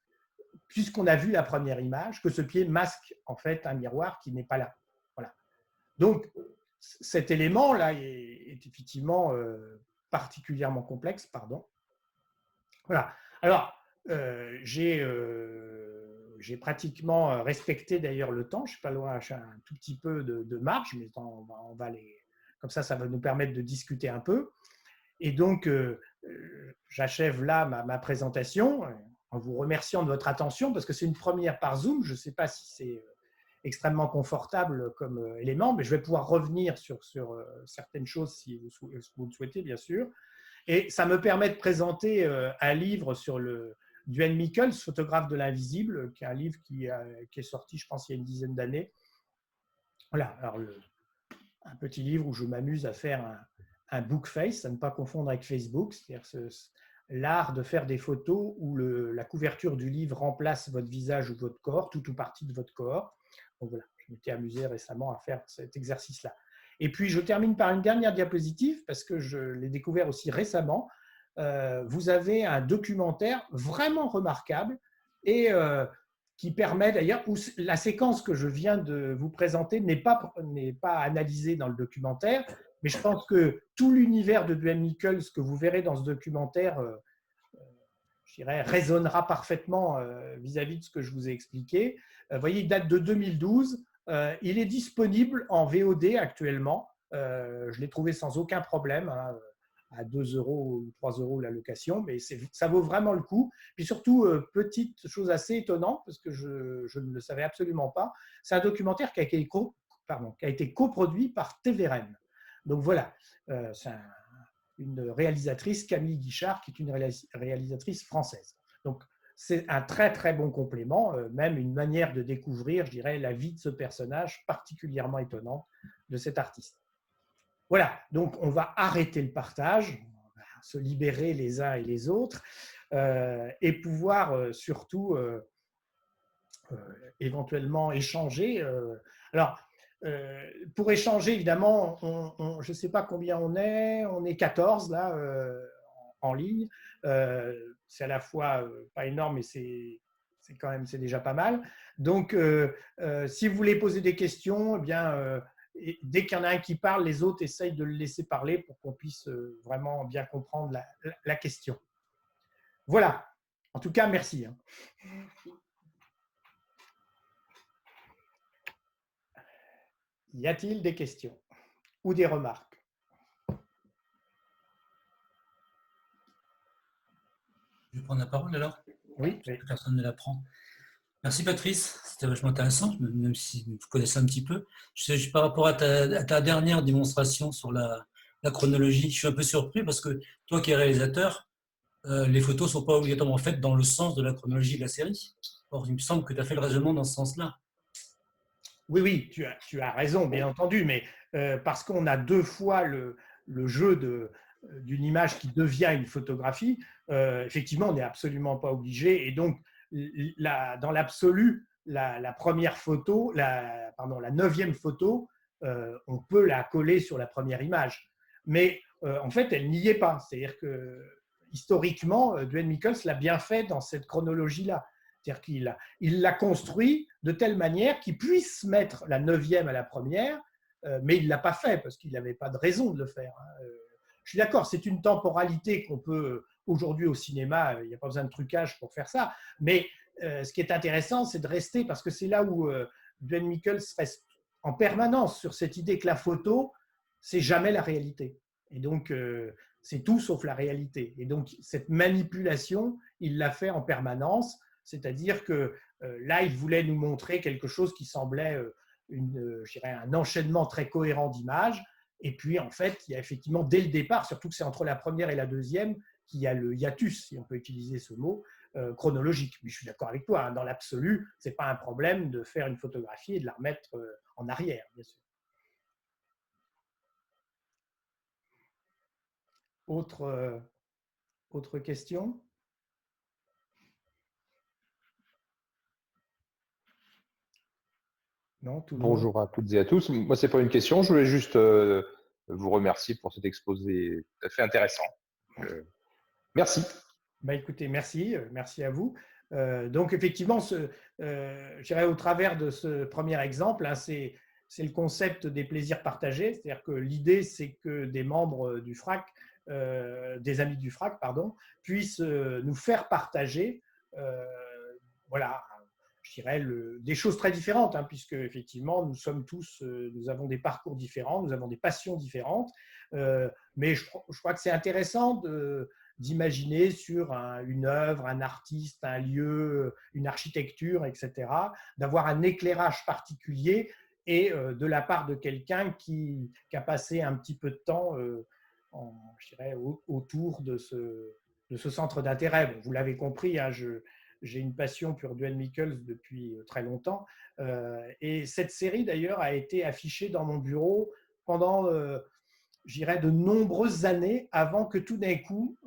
puisqu'on a vu la première image, que ce pied masque en fait un miroir qui n'est pas là. Voilà. Donc, cet élément-là est effectivement particulièrement complexe. Pardon. Voilà. Alors, j'ai pratiquement respecté d'ailleurs le temps. Je ne suis pas loin, j'ai un tout petit peu de marge, mais on va comme ça va nous permettre de discuter un peu. Et donc, j'achève là ma présentation en vous remerciant de votre attention, parce que c'est une première par Zoom. Je ne sais pas si c'est extrêmement confortable comme élément, mais je vais pouvoir revenir sur certaines choses si vous le souhaitez, bien sûr. Et ça me permet de présenter un livre sur le Duane Michels, photographe de l'invisible, qui est un livre qui est sorti, je pense, il y a une dizaine d'années. Voilà, alors un petit livre où je m'amuse à faire un book face, à ne pas confondre avec Facebook, c'est-à-dire l'art de faire des photos où la couverture du livre remplace votre visage ou votre corps, tout ou partie de votre corps. Donc voilà, je m'étais amusé récemment à faire cet exercice-là. Et puis, je termine par une dernière diapositive, parce que je l'ai découvert aussi récemment. Vous avez un documentaire vraiment remarquable et qui permet d'ailleurs, où la séquence que je viens de vous présenter n'est pas analysée dans le documentaire, Mais je pense que tout l'univers de Duane Michels que vous verrez dans ce documentaire, je dirais, résonnera parfaitement vis-à-vis de ce que je vous ai expliqué. Vous voyez, il date de 2012. Il est disponible en VOD actuellement. Je l'ai trouvé sans aucun problème, hein, à 2 euros ou 3 euros la location, mais ça vaut vraiment le coup. Puis surtout, petite chose assez étonnante, parce que je ne le savais absolument pas, c'est un documentaire qui a été coproduit par TVRM. Donc voilà, c'est une réalisatrice, Camille Guichard, qui est une réalisatrice française. Donc c'est un très très bon complément, même une manière de découvrir, je dirais, la vie de ce personnage particulièrement étonnante de cet artiste. Voilà, donc on va arrêter le partage, on va se libérer les uns et les autres, et pouvoir surtout éventuellement échanger. Alors, pour échanger, évidemment, je ne sais pas combien on est 14 là en ligne. C'est à la fois pas énorme, mais c'est quand même, c'est déjà pas mal. Donc, si vous voulez poser des questions, eh bien, dès qu'il y en a un qui parle, les autres essayent de le laisser parler pour qu'on puisse vraiment bien comprendre la question. Voilà. En tout cas, merci. Merci. Y a-t-il des questions ou des remarques? Je vais prendre la parole alors. Oui. Personne ne la prend. Merci Patrice, c'était vachement intéressant, même si vous connaissez un petit peu. Par rapport à ta dernière démonstration sur la chronologie, je suis un peu surpris parce que toi qui es réalisateur, les photos ne sont pas obligatoirement faites dans le sens de la chronologie de la série. Or, il me semble que tu as fait le raisonnement dans ce sens-là. Oui, oui, tu as raison, bien entendu, mais parce qu'on a deux fois le jeu d'une image qui devient une photographie, effectivement, on n'est absolument pas obligé. Et donc, dans l'absolu, la première photo, la 9e photo, on peut la coller sur la première image. Mais en fait, elle n'y est pas. C'est-à-dire que historiquement, Duane Michels l'a bien fait dans cette chronologie-là. C'est-à-dire qu'il l'a construit de telle manière qu'il puisse mettre la 9e à la première, mais il ne l'a pas fait parce qu'il n'avait pas de raison de le faire. Je suis d'accord, c'est une temporalité qu'on peut aujourd'hui au cinéma, il n'y a pas besoin de trucage pour faire ça, mais ce qui est intéressant, c'est de rester, parce que c'est là où Duane Michels reste en permanence sur cette idée que la photo, c'est jamais la réalité. Et donc, c'est tout sauf la réalité. Et donc, cette manipulation, il l'a fait en permanence. C'est-à-dire que là, il voulait nous montrer quelque chose qui semblait je dirais un enchaînement très cohérent d'images. Et puis, en fait, il y a effectivement, dès le départ, surtout que c'est entre la première et la deuxième, qu'il y a le hiatus, si on peut utiliser ce mot, chronologique. Mais je suis d'accord avec toi, hein, dans l'absolu, ce n'est pas un problème de faire une photographie et de la remettre en arrière, bien sûr. Autre question ? Non, Bonjour à toutes et à tous. Moi, ce n'est pas une question. Je voulais juste vous remercier pour cet exposé tout à fait intéressant. Merci. Bah, écoutez, merci à vous. Donc, effectivement, je dirais au travers de ce premier exemple, hein, c'est le concept des plaisirs partagés. C'est-à-dire que l'idée, c'est que des membres du FRAC, des amis du FRAC, pardon, puissent nous faire partager voilà, je dirais, des choses très différentes, hein, puisque effectivement, nous sommes tous, nous avons des parcours différents, nous avons des passions différentes, mais je crois que c'est intéressant d'imaginer sur une œuvre, un artiste, un lieu, une architecture, etc., d'avoir un éclairage particulier et de la part de quelqu'un qui a passé un petit peu de temps je dirais, autour de ce centre d'intérêt. Bon, vous l'avez compris, hein, j'ai une passion pour Duane Michels depuis très longtemps. Et cette série, d'ailleurs, a été affichée dans mon bureau pendant, je dirais, de nombreuses années avant que tout d'un coup,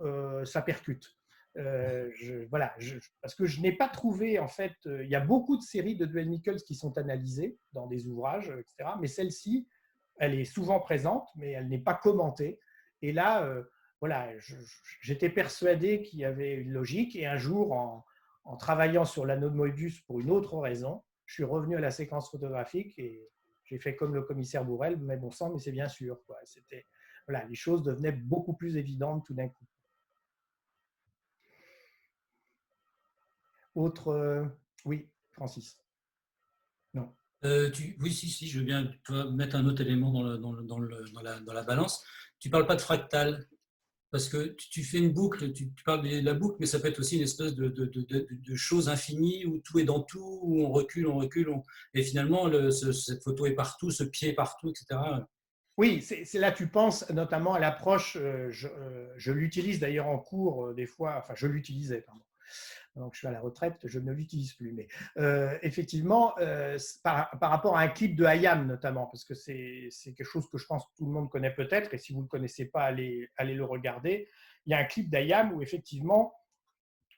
ça percute. Parce que je n'ai pas trouvé, en fait, il y a beaucoup de séries de Duane Michels qui sont analysées dans des ouvrages, etc. Mais celle-ci, elle est souvent présente, mais elle n'est pas commentée. Et là, voilà, j'étais persuadé qu'il y avait une logique. Et un jour, en travaillant sur l'anneau de Moebius pour une autre raison, je suis revenu à la séquence photographique et J'ai fait comme le commissaire Bourrel, mais bon sang, mais c'est bien sûr. Quoi. Voilà, les choses devenaient beaucoup plus évidentes tout d'un coup. Autre, oui, Francis. Non. Oui, si, je veux bien mettre un autre élément dans la balance. Tu ne parles pas de fractal, parce que tu fais une boucle, tu parles de la boucle, mais ça peut être aussi une espèce de chose infinie où tout est dans tout, où on recule, et finalement, cette photo est partout, ce pied est partout, etc. Oui, c'est là tu penses notamment à l'approche, je l'utilise d'ailleurs en cours des fois, enfin je l'utilisais, pardon. Donc je suis à la retraite, je ne l'utilise plus. Mais effectivement, par rapport à un clip de Hayam notamment, parce que c'est quelque chose que je pense que tout le monde connaît peut-être, et si vous ne le connaissez pas, allez le regarder. Il y a un clip d'Hayam où effectivement,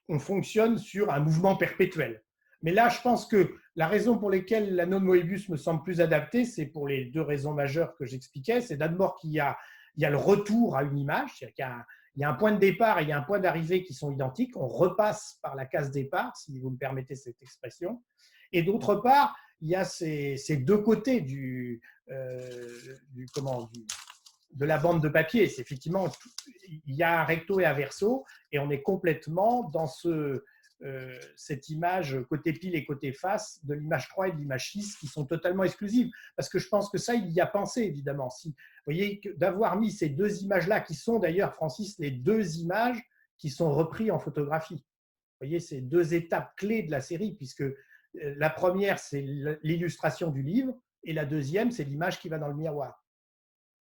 on fonctionne sur un mouvement perpétuel. Mais là, je pense que la raison pour laquelle l'anneau de Moebius me semble plus adapté, c'est pour les deux raisons majeures que j'expliquais. C'est d'abord qu'il y a le retour à une image, c'est-à-dire qu'il y a un point de départ et il y a un point d'arrivée qui sont identiques. On repasse par la case départ, si vous me permettez cette expression. Et d'autre part, il y a ces deux côtés de la bande de papier. C'est effectivement, il y a un recto et un verso, et on est complètement dans cette image côté pile et côté face de l'image 3 et de l'image 6 qui sont totalement exclusives. Parce que je pense que ça, il y a pensé, évidemment. Vous voyez, d'avoir mis ces deux images-là, qui sont d'ailleurs, Francis, les deux images qui sont reprises en photographie. Vous voyez, c'est deux étapes clés de la série, puisque la première, c'est l'illustration du livre, et la deuxième, c'est l'image qui va dans le miroir.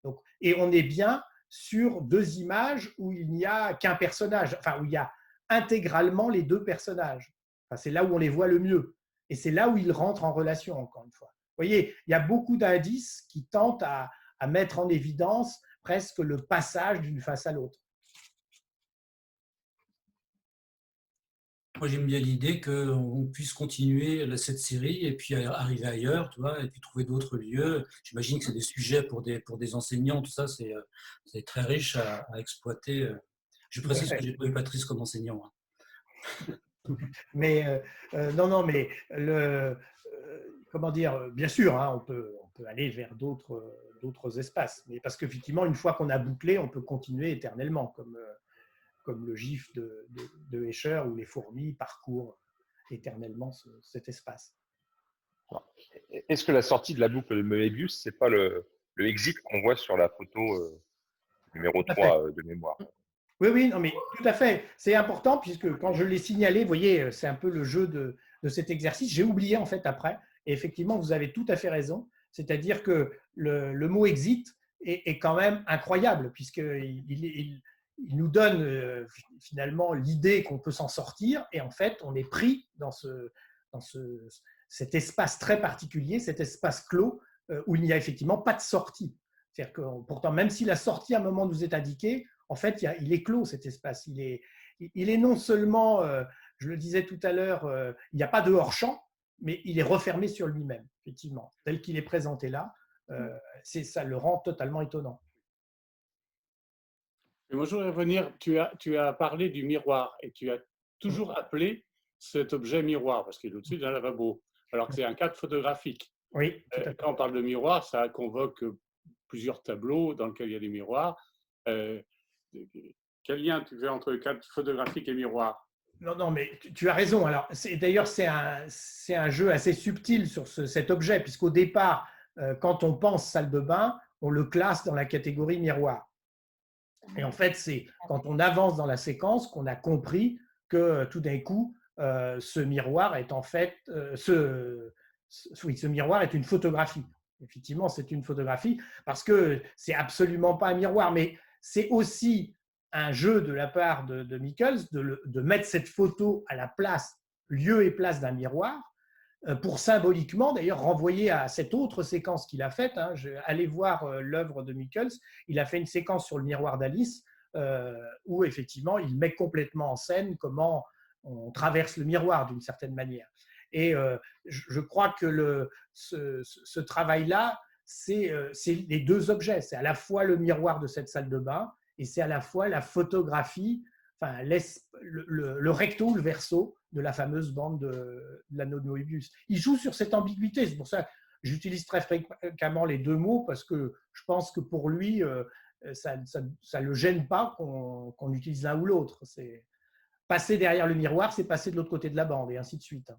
Donc, et on est bien sur deux images où il n'y a qu'un personnage, enfin où il y a intégralement les deux personnages. Enfin, c'est là où on les voit le mieux. Et c'est là où ils rentrent en relation, encore une fois. Vous voyez, il y a beaucoup d'indices qui tentent à mettre en évidence presque le passage d'une face à l'autre. Moi, j'aime bien l'idée qu'on puisse continuer cette série et puis arriver ailleurs, tu vois, et puis trouver d'autres lieux. J'imagine que c'est des sujets pour des enseignants, tout ça, c'est très riche à exploiter. Je précise que je n'ai pas eu Patrice comme enseignant. Mais non, mais comment dire, bien sûr, hein, on peut aller vers d'autres espaces, mais parce qu'effectivement, une fois qu'on a bouclé, on peut continuer éternellement, comme le gif de Escher où les fourmis parcourent éternellement cet espace. Est-ce que la sortie de la boucle de Möbius, c'est pas le exit qu'on voit sur la photo numéro 3 de mémoire? Oui, non, mais tout à fait. C'est important puisque quand je l'ai signalé, vous voyez, c'est un peu le jeu de cet exercice. J'ai oublié en fait après. Et effectivement, vous avez tout à fait raison. C'est-à-dire que le mot exit est quand même incroyable puisqu'il nous donne finalement l'idée qu'on peut s'en sortir. Et en fait, on est pris dans cet espace très particulier, cet espace clos où il n'y a effectivement pas de sortie. C'est-à-dire que pourtant, même si la sortie à un moment nous est indiquée, en fait, il est clos cet espace. Il est non seulement, je le disais tout à l'heure, il n'y a pas de hors-champ, mais il est refermé sur lui-même, effectivement. Tel qu'il est présenté là, ça le rend totalement étonnant. Et moi, je voudrais revenir, tu as parlé du miroir et tu as toujours appelé cet objet miroir, parce qu'il est au-dessus d'un lavabo, alors que c'est un cadre photographique. Oui. Quand on parle de miroir, ça convoque plusieurs tableaux dans lesquels il y a des miroirs. Quel lien tu fais entre cadre photographique et miroir? Non, mais tu as raison. Alors, d'ailleurs, c'est un jeu assez subtil sur cet objet, puisqu'au départ, quand on pense salle de bain, on le classe dans la catégorie miroir. Et en fait, c'est quand on avance dans la séquence qu'on a compris que tout d'un coup, ce miroir est en fait, ce miroir est une photographie. Effectivement, c'est une photographie parce que c'est absolument pas un miroir, mais c'est aussi un jeu de la part de Michels de mettre cette photo à la place, lieu et place d'un miroir, pour symboliquement d'ailleurs renvoyer à cette autre séquence qu'il a faite. Allez voir l'œuvre de Michels, il a fait une séquence sur le miroir d'Alice où effectivement il met complètement en scène comment on traverse le miroir d'une certaine manière. Et je crois que ce travail-là, c'est les deux objets. C'est à la fois le miroir de cette salle de bain et c'est à la fois la photographie, enfin, le recto ou le verso de la fameuse bande de l'anneau de Moebius. Il joue sur cette ambiguïté. C'est pour ça que j'utilise très fréquemment les deux mots parce que je pense que pour lui, ça ne le gêne pas qu'on utilise l'un ou l'autre. Passer derrière le miroir, c'est passer de l'autre côté de la bande et ainsi de suite.